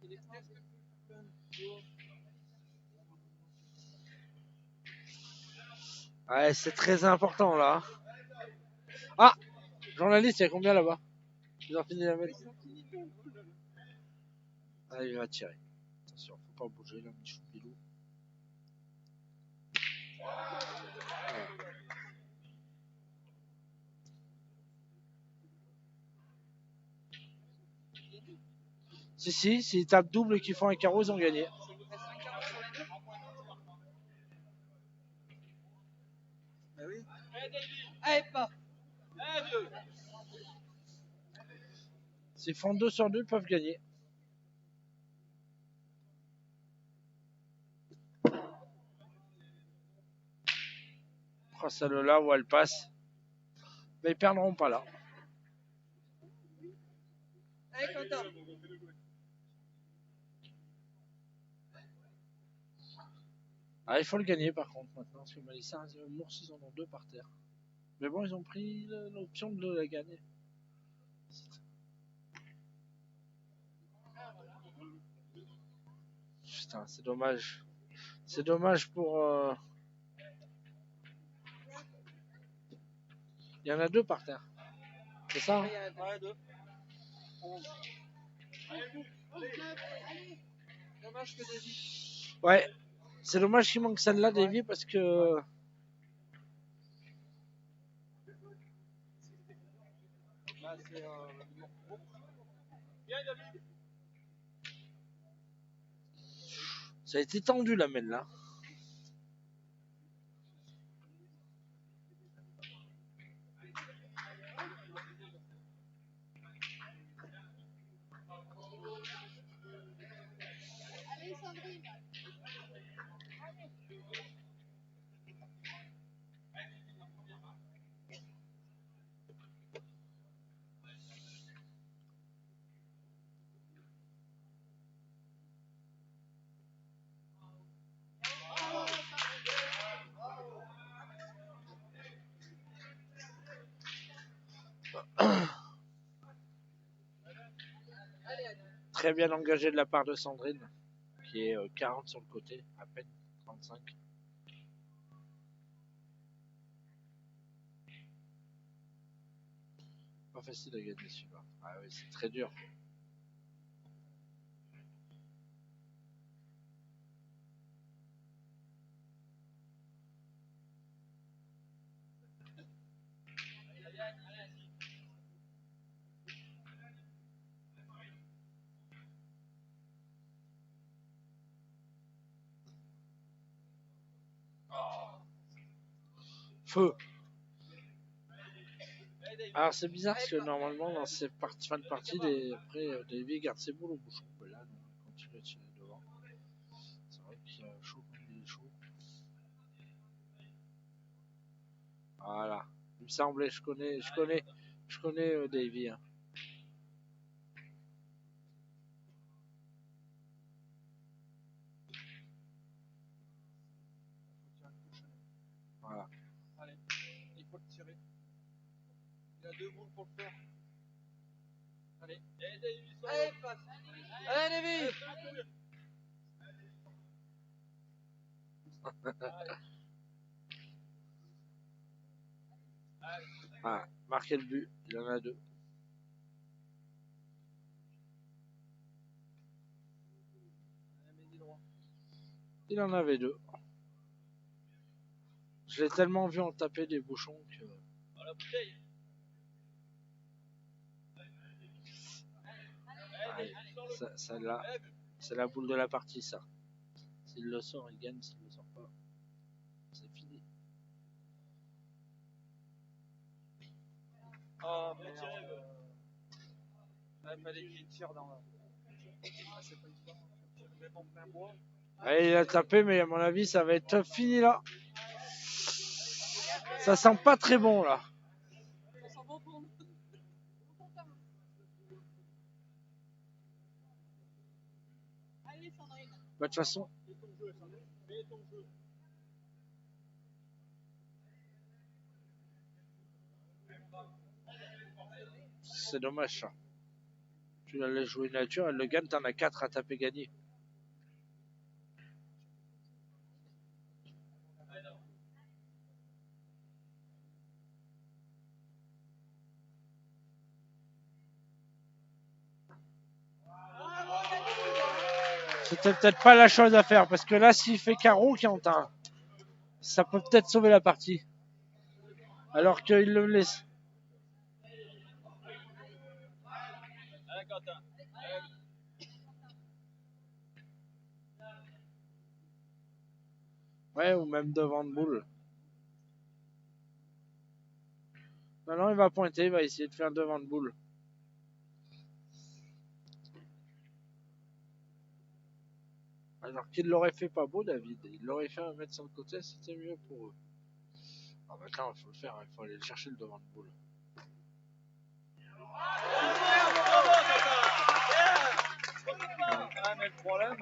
[SPEAKER 1] Il est presque
[SPEAKER 2] Ouais, c'est très important là. Ah, journaliste, il y a combien là-bas? Ils ont fini la mettre. Ah, il va tirer. Attention, faut pas bouger là, Michou Bilou. Voilà. Si, s'ils tapent double et qu'ils font un carreau, ils ont gagné.
[SPEAKER 1] Bah oui. Allez, pas.
[SPEAKER 2] S'ils font 2 sur 2, ils peuvent gagner. Oh, celle-là où elle passe. Mais ils perdront pas là.
[SPEAKER 1] Allez, Quentin.
[SPEAKER 2] Ah, il faut le gagner par contre maintenant. Parce que Malissa, Mours, ils en ont 2 par terre. Mais bon, ils ont pris l'option de la gagner. Putain, c'est dommage. C'est dommage pour. Il y en a 2 par terre. C'est ça, hein?
[SPEAKER 1] Ouais, 2. 11. Dommage que des vies.
[SPEAKER 2] Ouais. C'est dommage qu'il manque celle-là, Davy, parce que.
[SPEAKER 1] Là, c'est
[SPEAKER 2] Ça a été tendu la mêle là. Très bien engagé de la part de Sandrine, qui est 40 sur le côté, à peine 35. Pas facile à gagner celui-là. Ah oui, c'est très dur. Feu. Alors c'est bizarre parce que normalement dans ces fins de partie, après Davy garde ses boules au bouchon. Mais là, non, il continue à tirer devant. C'est vrai qu'il a chaud comme il est chaud. Voilà. Il me semblait, je connais Davy. Hein. Voilà.
[SPEAKER 1] Allez, il faut le tirer. Il a 2 boules pour le faire. Allez. Allez, passe. Allez, Davy.
[SPEAKER 2] Ah, marquer le but, il en a 2. Il en avait 2. Je l'ai tellement vu en taper des bouchons que.
[SPEAKER 1] Oh, la bouteille.
[SPEAKER 2] Allez, celle-là, c'est la boule de la partie, ça. S'il le sort, il gagne. S'il le sort pas, c'est fini.
[SPEAKER 1] Oh, merde. Il fallait qu'il tire dans la. Ah, c'est pas histoire. Même en plein bois.
[SPEAKER 2] Allez, il a tapé, mais à mon avis, ça va être fini là. Ça sent pas très bon là.
[SPEAKER 1] Ça sent bon pour nous. Allez, Sandrine.
[SPEAKER 2] Bah, de toute façon. C'est dommage ça. Tu l'allais jouer nature, elle le gagne, t'en as 4 à taper gagné. C'était peut-être pas la chose à faire parce que là, s'il fait carreau, Quentin, ça peut peut-être sauver la partie. Alors qu'il le laisse.
[SPEAKER 1] Allez, Quentin. Allez.
[SPEAKER 2] Ouais, ou même devant de boule. Maintenant, il va pointer, il va essayer de faire devant de boule. Alors qu'il l'aurait fait pas beau, David. Il l'aurait fait un mètre sur le côté, c'était mieux pour eux. Ah, maintenant, il faut le faire, il faut aller le chercher le devant de boule.
[SPEAKER 1] Ah, mais le problème.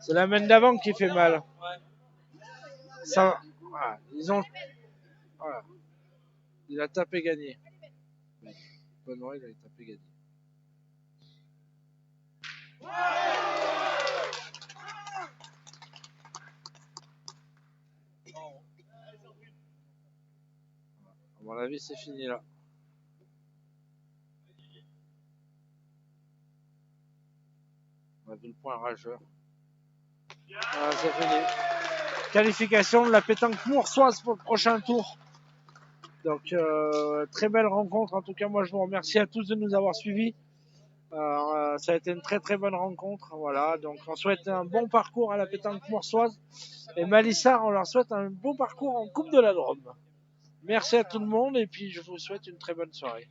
[SPEAKER 2] C'est la main d'avant qui fait mal.
[SPEAKER 1] Ouais.
[SPEAKER 2] Ça, voilà, ils ont. Voilà. Il a tapé gagné. Benoît, il a tapé gagné. À mon avis, c'est fini là. On a vu le point rageur. Voilà, c'est fini. Qualification de la pétanque moursoise pour le prochain tour. Donc, très belle rencontre. En tout cas, moi, je vous remercie à tous de nous avoir suivis. Ça a été une très très bonne rencontre. Voilà, donc on souhaite un bon parcours à la pétanque moursoise. Et Malissard, on leur souhaite un bon parcours en Coupe de la Drôme. Merci à tout le monde et puis je vous souhaite une très bonne soirée.